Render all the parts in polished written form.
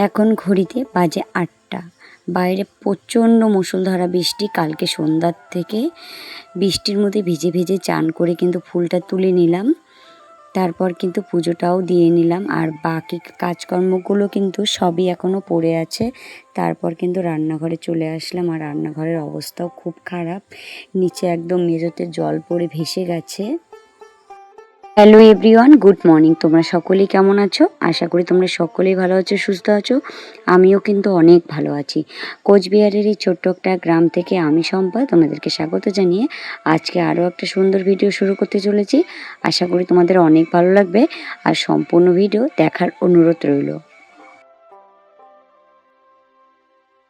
এখন ঘড়িতে বাজে ৮টা। বাইরে প্রচণ্ড মুষলধারা বৃষ্টি। কালকে সন্ধ্যার থেকে বৃষ্টির মধ্যে ভিজে ভিজে চান করে কিন্তু ফুলটা তুলে নিলাম। তারপর কিন্তু পুজোটাও দিয়ে নিলাম, আর বাকি কাজকর্মগুলো কিন্তু সবই এখনও পড়ে আছে। তারপর কিন্তু রান্নাঘরে চলে আসলাম, আর রান্নাঘরের অবস্থাও খুব খারাপ। নিচে একদম মেঝেতে জল পড়ে ভেসে গেছে। Hello everyone, good morning. তোমরা সকলেই কেমন আছো? আশা করি তোমরা সকলেই ভালো আছো, সুস্থ আছো। আমিও কিন্তু অনেক ভালো আছি। কোচবিহারের এই ছোট্ট একটা গ্রাম থেকে আমি শম্পা তোমাদেরকে স্বাগত জানিয়ে আজকে আরও একটা সুন্দর ভিডিও শুরু করতে চলেছি। আশা করি তোমাদের অনেক ভালো লাগবে, আর সম্পূর্ণ ভিডিও দেখার অনুরোধ রইল।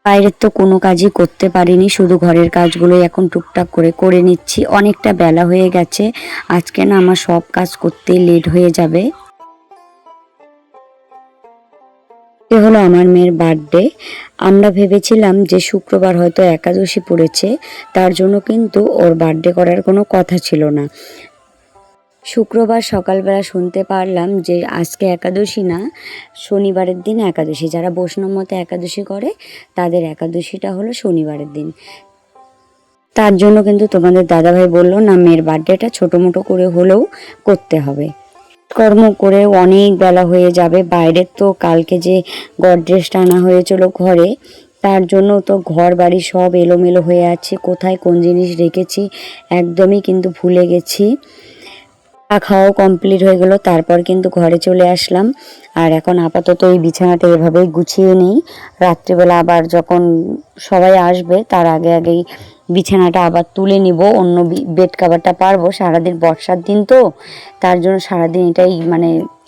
বাইরের তো কোনো কাজই করতে পারিনি, শুধু ঘরের কাজগুলোই এখন টুকটাক করে নিচ্ছি। অনেকটা বেলা হয়ে গেছে, আজকে না আমার সব কাজ করতে লেট হয়ে যাবে। এ হলো আমার মেয়ের বার্থডে। আমরা ভেবেছিলাম যে শুক্রবার হয়তো একাদশী পড়েছে, তার জন্য কিন্তু ওর বার্থডে করার কোনো কথা ছিল না। শুক্রবার সকালবেলা শুনতে পারলাম যে আজকে একাদশী না, শনিবারের দিন একাদশী। যারা বৈষ্ণব মতে একাদশী করে তাদের একাদশীটা হলো শনিবারের দিন। তার জন্য কিন্তু তোমাদের দাদাভাই বললো না, মেয়ের বার্থডেটা ছোটো মোটো করে হলেও করতে হবে। কর্ম করে অনেক বেলা হয়ে যাবে। বাইরের তো কালকে যে গডরেজটা আনা হয়েছিল ঘরে, তার জন্য তো ঘর বাড়ি সব এলোমেলো হয়ে আছে। কোথায় কোন জিনিস রেখেছি একদমই কিন্তু ভুলে গেছি। খাওয়াও কমপ্লিট হয়ে গেল, তারপর কিন্তু ঘরে চলে আসলাম। আর এখন আপাতত এই বিছানাটা এভাবেই গুছিয়ে নিই। রাত্রিবেলা আবার যখন সবাই আসবে তার আগেই বিছানাটা আবার তুলে নিব। অন্য বেড কাভারটা পারবো, সারাদিন বর্ষার দিন তো, তার জন্য সারাদিন এটাই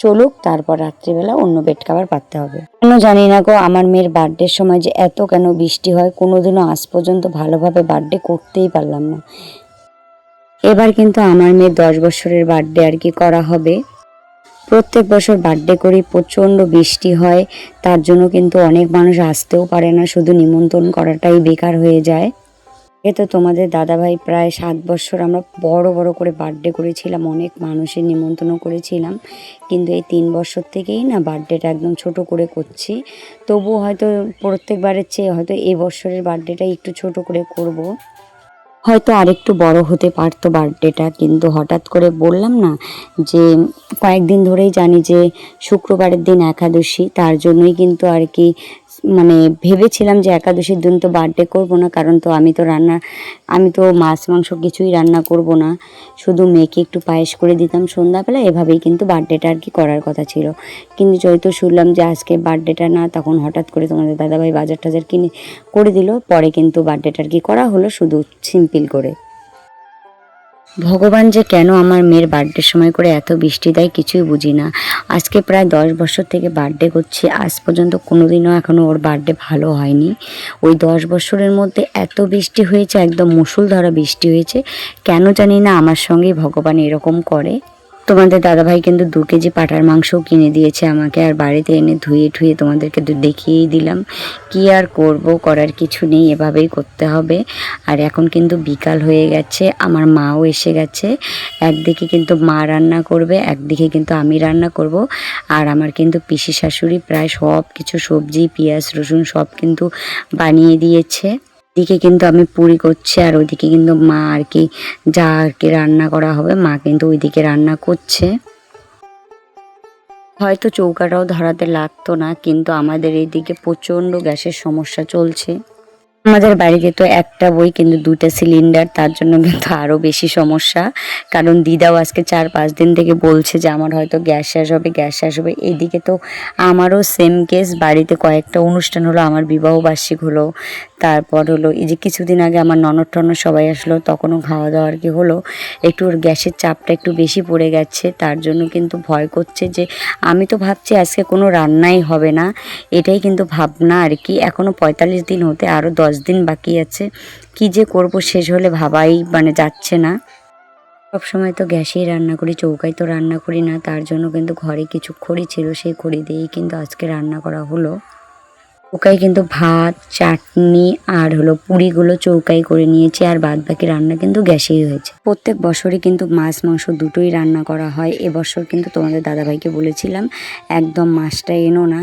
চলুক, তারপর রাত্রিবেলা অন্য বেড কাভার পাততে হবে। কেন জানি না গো, আমার মেয়ের বার্থডের সময় যে এত কেন বৃষ্টি হয়, কোনোদিনও আজ পর্যন্ত ভালোভাবে বার্থডে করতেই পারলাম না। এবার কিন্তু আমার মেয়ের 10 বছরের বার্থডে আর কি করা হবে। প্রত্যেক বছর বার্থডে করি, প্রচণ্ড বৃষ্টি হয়, তার জন্য কিন্তু অনেক মানুষ আসতেও পারে না, শুধু নিমন্ত্রণ করাটাই বেকার হয়ে যায়। এ তো তোমাদের দাদাভাই প্রায় 7 বছর আমরা বড় বড় করে বার্থডে করেছিলাম, অনেক মানুষের নিমন্ত্রণ করেছিলাম। কিন্তু এই 3 বছর থেকেই না বার্থডেটা একদম ছোট করে করছি। তবুও হয়তো প্রত্যেকবারের চেয়ে হয়তো এই বছরের বার্থডেটা একটু ছোট করে করব। হয়তো আরেকটু বড় হতে পারতো বার্থডেটা, কিন্তু হঠাৎ করে বললাম না যে কয়েকদিন ধরেই জানি যে শুক্রবারের দিন একাদশী, তার জন্যই কিন্তু আর কি ভেবেছিলাম যে একাদশীর দিন তো বার্থডে করবো না, কারণ তো আমি তো মাছ মাংস কিছুই রান্না করব না, শুধু মেয়েকে একটু পায়েস করে দিতাম সন্ধ্যাবেলা, এভাবেই কিন্তু বার্থডেটা আর কি করার কথা ছিল। কিন্তু যেহেতু শুনলাম যে আজকে বার্থডেটা না, তখন হঠাৎ করে তোমাদের দাদাভাই বাজার টাজার কিনে করে দিল। পরে কিন্তু বার্থডেটা আর কি করা হলো শুধু সিম্পল করে। ভগবান যে কেন আমার মেয়ের বার্থডের সময় করে এত বৃষ্টি দেয় কিছুই বুঝি না। আজকে প্রায় 10 বছর থেকে বার্থডে করছি, আজ পর্যন্ত কোনোদিনও এখনও ওর বার্থডে ভালো হয়নি। ওই 10 বছরের মধ্যে এত বৃষ্টি হয়েছে, একদম মুষলধারা বৃষ্টি হয়েছে। কেন জানি না আমার সঙ্গেই ভগবান এরকম করে। তোমাদের দাদাভাই কিন্তু 2 কেজি পাঁঠার মাংসও কিনে দিয়েছে আমাকে, আর বাড়িতে এনে ধুয়ে ঠুয়ে তোমাদেরকে দেখিয়েই দিলাম। কি আর করব, করার কিছু নেই, এভাবেই করতে হবে। আর এখন কিন্তু বিকাল হয়ে গেছে, আমার মাও এসে গেছে। একদিকে কিন্তু মা রান্না করবে, একদিকে কিন্তু আমি রান্না করব। আর আমার কিন্তু পিসি শাশুড়ি প্রায় সব কিছু সবজি পেঁয়াজ রসুন সব কিন্তু বানিয়ে দিয়েছে। এদিকে কিন্তু আমি পুরি করছি, আর ওইদিকে কিন্তু মা আর কি যা আর কি রান্না করা হবে মা কিন্তু ওইদিকে রান্না করছে। হয়তো চৌকাটাও ধরাতে লাগতো না, কিন্তু আমাদের এইদিকে প্রচণ্ড গ্যাসের সমস্যা চলছে। আমাদের বাড়িতে তো একটা বই কিন্তু 2টা সিলিন্ডার, তার জন্য কিন্তু আরও বেশি সমস্যা। কারণ দিদাও আজকে 4-5 দিন থেকে বলছে যে আমার হয়তো গ্যাস শেষ হবে। এইদিকে তো আমারও সেম কেস, বাড়িতে কয়েকটা অনুষ্ঠান হলো, আমার বিবাহবার্ষিক হলো, তারপর হলো এই যে কিছুদিন আগে আমার ননদ টনদ সবাই আসলো, তখনও খাওয়া দাওয়া আর কি হলো। একটু ওর গ্যাসের চাপটা একটু বেশি পড়ে গেছে, তার জন্য কিন্তু ভয় করছে। যে আমি তো ভাবছি আজকে কোনো রান্নাই হবে না, এটাই কিন্তু ভাবনা আর কি। এখনও 45 দিন হতে আরও 10 দিন বাকি আছে। কি যে করব শেষ হলে ভাবাই যাচ্ছে না। সবসময় তো গ্যাসেই রান্না করি, চৌকায় তো রান্না করি না, তার জন্য কিন্তু ঘরে কিছু খড়ি ছিল, সেই খড়ি দিয়েই কিন্তু আজকে রান্না করা হলো। চৌকায় কিন্তু ভাত চাটনি আর হলো পুরিগুলো চৌকায় করে নিয়েছি, আর বাদ বাকি রান্না কিন্তু গ্যাসেই হয়েছে। প্রত্যেক বছরই কিন্তু মাছ মাংস দুটোই রান্না করা হয়। এবছর কিন্তু তোমাদের দাদাভাইকে বলেছিলাম একদম মাছটা এনো না,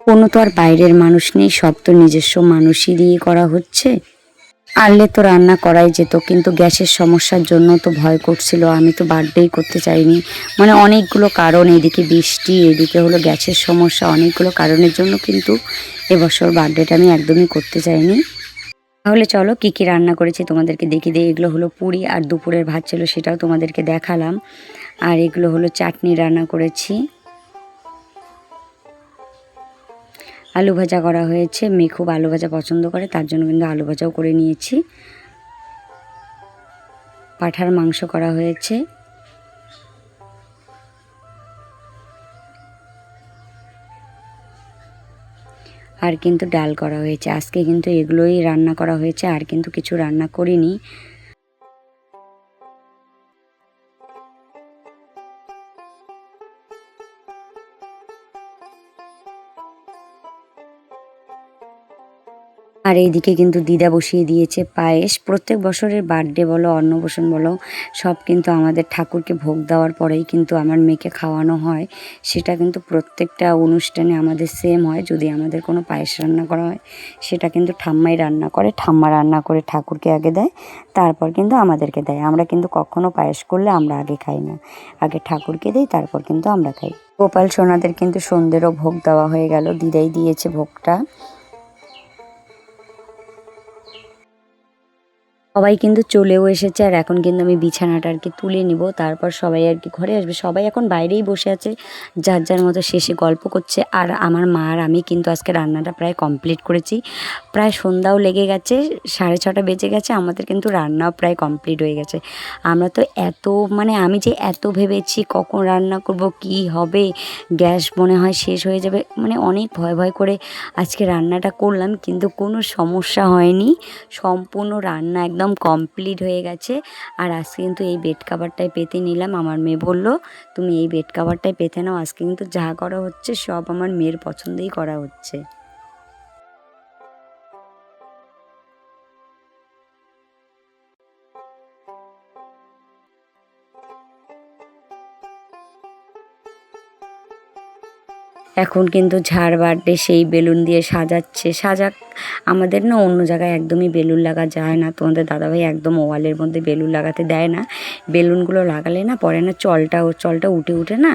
কোনো তো আর বাইরের মানুষ নেই, সব তো নিজস্ব মানুষই দিয়ে করা হচ্ছে। আনলে তো রান্না করাই যেত, কিন্তু গ্যাসের সমস্যার জন্য তো ভয় করছিল। আমি তো বার্থডেই করতে চাইনি, মানে অনেকগুলো কারণ, এদিকে বৃষ্টি, এদিকে হলো গ্যাসের সমস্যা, অনেকগুলো কারণের জন্য কিন্তু এবছর বার্থডেটা আমি একদমই করতে চাইনি। তাহলে চলো কি কি রান্না করেছি তোমাদেরকে দেখিয়ে দিই। এগুলো হলো পুরি, আর দুপুরের ভাত ছিল সেটাও তোমাদেরকে দেখালাম। আর এগুলো হলো চাটনি রান্না করেছি, আলু ভাজা করা হয়েছে। মেয়ে খুব আলু ভাজা পছন্দ করে, তার জন্য কিন্তু আলু ভাজাও করে নিয়েছি। পাঁঠার মাংস করা হয়েছে। আর কিন্তু ডাল করা হয়েছে। আজকে কিন্তু এগুলোই রান্না করা হয়েছে, আর কিন্তু কিছু রান্না করিনি। আর এইদিকে কিন্তু দিদা বসিয়ে দিয়েছে পায়েস। প্রত্যেক বছরের বার্থডে বলো, অন্নপ্রাশন বলো, সব কিন্তু আমাদের ঠাকুরকে ভোগ দেওয়ার পরেই কিন্তু আমার মেয়েকে খাওয়ানো হয়। সেটা কিন্তু প্রত্যেকটা অনুষ্ঠানে আমাদের সেম হয়। যদি আমাদের কোনো পায়েস রান্না করা হয়, সেটা কিন্তু ঠাম্মাই রান্না করে। ঠাম্মা রান্না করে ঠাকুরকে আগে দেয়, তারপর কিন্তু আমাদেরকে দেয়। আমরা কিন্তু কখনো পায়েস করলে আমরা আগে খাই না, আগে ঠাকুরকে দিই, তারপর কিন্তু আমরা খাই। গোপাল সোনাদের কিন্তু সন্ধ্যেরও ভোগ দেওয়া হয়ে গেল, দিদাই দিয়েছে ভোগটা। সবাই কিন্তু চলেও এসেছে, আর এখন কিন্তু আমি বিছানাটা আর কি তুলে নিব, তারপর সবাই আর কি ঘরে আসবে। সবাই এখন বাইরেই বসে আছে, যার যার মতো শেষে গল্প করছে। আর আমার মা আর আমি কিন্তু আজকে রান্নাটা প্রায় কমপ্লিট করেছি। প্রায় সন্ধ্যাও লেগে গেছে, 6:30 বেজে গেছে, আমাদের কিন্তু রান্নাও প্রায় কমপ্লিট হয়ে গেছে। আমরা তো এত, মানে আমি যে এত ভেবেছি কখন রান্না করব, কি হবে, গ্যাস মনে হয় শেষ হয়ে যাবে, মানে অনেক ভয় ভয় করে আজকে রান্নাটা করলাম, কিন্তু কোনো সমস্যা হয়নি। সম্পূর্ণ রান্না একদম কমপ্লিট হয়ে গেছে। আর আজকে কিন্তু এই বেড কাভারটাই পেতে নিলাম। আমার মেয়ে বলল তুমি এই বেড কাভারটাই পেতে নাও। আজকে কিন্তু যা করা হচ্ছে সব আমার মেয়ের পছন্দেই করা হচ্ছে। এখন কিন্তু ঝাড় বার্থডে সেই বেলুন দিয়ে সাজাচ্ছে। সাজাক, আমাদের না অন্য জায়গায় একদমই বেলুন লাগা যায় না। তোমাদের দাদাভাই একদম ওয়ালের মধ্যে বেলুন লাগাতে দেয় না। বেলুনগুলো লাগালে না পরে না চলটা উঠে উঠে না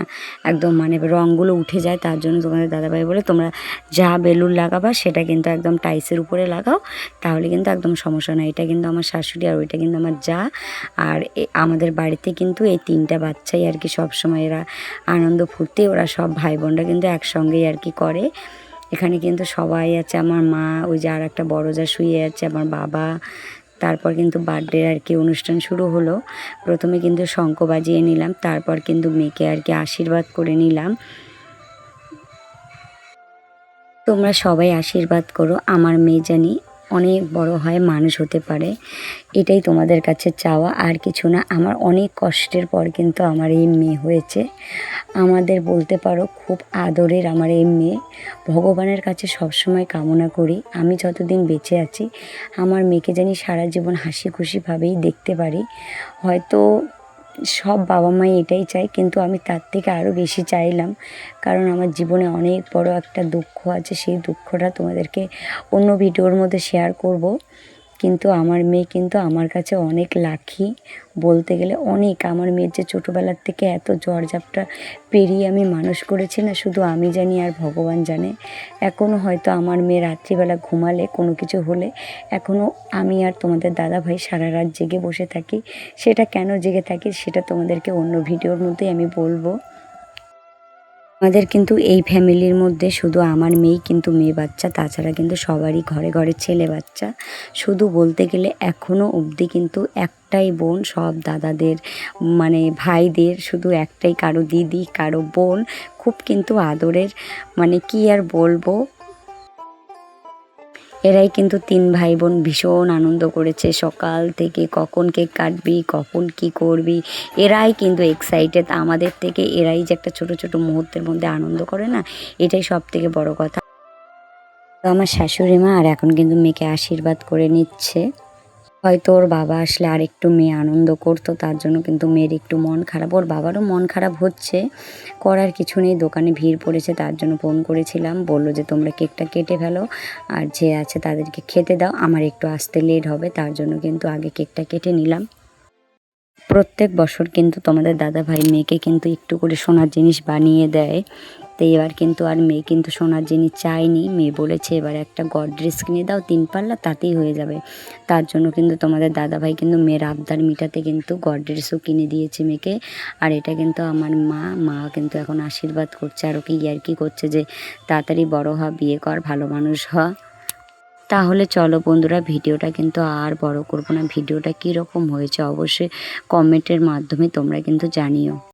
একদম, মানে রঙগুলো উঠে যায়। তার জন্য তোমাদের দাদাভাই বলে তোমরা যা বেলুন লাগাবা সেটা কিন্তু একদম টাইসের উপরে লাগাও, তাহলে কিন্তু একদম সমস্যা নয়। এটা কিন্তু আমার শাশুড়ি, আর ওইটা কিন্তু আমার যা। আর আমাদের বাড়িতে কিন্তু এই 3টা বাচ্চাই আর কি সবসময় এরা আনন্দ ফুর্তি, ওরা সব ভাই বোনরা কিন্তু একসঙ্গেই আর কি করে। এখানে কিন্তু সবাই আছে, আমার মা, ওই যে আর একটা বড় যা শুয়ে আছে, আমার বাবা। তারপর কিন্তু বার্থডে আর কি অনুষ্ঠান শুরু হলো। প্রথমে কিন্তু শঙ্খ বাজিয়ে নিলাম, তারপর কিন্তু মেয়েকে আর কি আশীর্বাদ করে নিলাম। তোমরা সবাই আশীর্বাদ করো, আমার মেয়ে জানি অনেক বড় হয়, মানুষ হতে পারে, এটাই তোমাদের কাছে চাওয়া, আর কিছু না। আমার অনেক কষ্টের পর কিন্তু আমার এই মেয়ে হয়েছে। আমাদের বলতে পারো খুব আদরের আমার এই মেয়ে। ভগবানের কাছে সবসময় কামনা করি আমি যতদিন বেঁচে আছি আমার মেয়েকে জানি সারা জীবন হাসি খুশিভাবেই দেখতে পারি। হয়তো সব বাবা মাই এটাই চায়, কিন্তু আমি তার থেকে আরও বেশি চাইলাম, কারণ আমার জীবনে অনেক বড় একটা দুঃখ আছে। সেই দুঃখটা তোমাদেরকে অন্য ভিডিওর মধ্যে শেয়ার করব। কিন্তু আমার মেয়ে কিন্তু আমার কাছে অনেক লাকি বলতে গেলে, অনেক। আমার মেয়ের যে ছোটোবেলার থেকে এত ঝড়ঝাপটা পেরিয়ে আমি মানুষ করেছি না, শুধু আমি জানি আর ভগবান জানে। এখনও হয়তো আমার মেয়ে রাত্রিবেলা ঘুমালে, কোনো কিছু হলে, এখনও আমি আর তোমাদের দাদাভাই সারা রাত জেগে বসে থাকি। সেটা কেন জেগে থাকি সেটা তোমাদেরকে অন্য ভিডিওর মধ্যেই আমি বলবো। আমাদের কিন্তু এই ফ্যামিলির মধ্যে শুধু আমার মেয়েই কিন্তু মেয়ে বাচ্চা, তাছাড়া কিন্তু সবারই ঘরে ঘরে ছেলে বাচ্চা। শুধু বলতে গেলে এখনও অবধি কিন্তু একটাই বোন, সব দাদাদের মানে ভাইদের শুধু একটাই, কারো দিদি কারো বোন, খুব কিন্তু আদরের, মানে কি আর বলবো। এরাই কিন্তু 3 ভাই বোন ভীষণ আনন্দ করেছে সকাল থেকে, কখন কেক কাটবি, কখন কি করবি, এরাই কিন্তু এক্সাইটেড আমাদের থেকে। এরাই যে একটা ছোট ছোট মুহূর্তের মধ্যে আনন্দ করে না, এটাই সব থেকে বড় কথা। তো আমার শাশুড়ি মা আর এখন কিন্তু মেয়েকে আশীর্বাদ করে নিচ্ছে। হয়তো ওর বাবা আসলে আর একটু মেয়ে আনন্দ করতো, তার জন্য কিন্তু মেয়ের একটু মন খারাপ, ওর বাবারও মন খারাপ হচ্ছে, করার কিছু নেই, দোকানে ভিড় পড়েছে তার জন্য ফোন করেছিলাম, বললো যে তোমরা কেকটা কেটে ফেলো আর যে আছে তাদেরকে খেতে দাও, আমার একটু আসতে লেট হবে, তার জন্য কিন্তু আগে কেকটা কেটে নিলাম। প্রত্যেক বছর কিন্তু তোমাদের দাদাভাই মেয়েকে কিন্তু একটু করে সোনার জিনিস বানিয়ে দেয়, তো এবার কিন্তু আর মেয়ে কিন্তু সোনার জিনিস চায়নি, মেয়ে বলেছে এবার একটা গডরেজ কিনে দাও 3 পাল্লা, তাতেই হয়ে যাবে। তার জন্য কিন্তু তোমাদের দাদাভাই কিন্তু মেয়ের আবদার মিটাতে কিন্তু গডরেজও কিনে দিয়েছে মেয়েকে। আর এটা কিন্তু আমার মা কিন্তু এখন আশীর্বাদ করছে আর ওকে ইয়ার্কি করছে যে তাড়াতাড়ি বড় হ, বিয়ে কর, ভালো মানুষ হ। তাহলে চলো বন্ধুরা, ভিডিওটা কিন্তু আর বড় করব না, ভিডিওটা কীরকম হয়েছে অবশ্যই কমেন্টের মাধ্যমে তোমরা কিন্তু জানিও।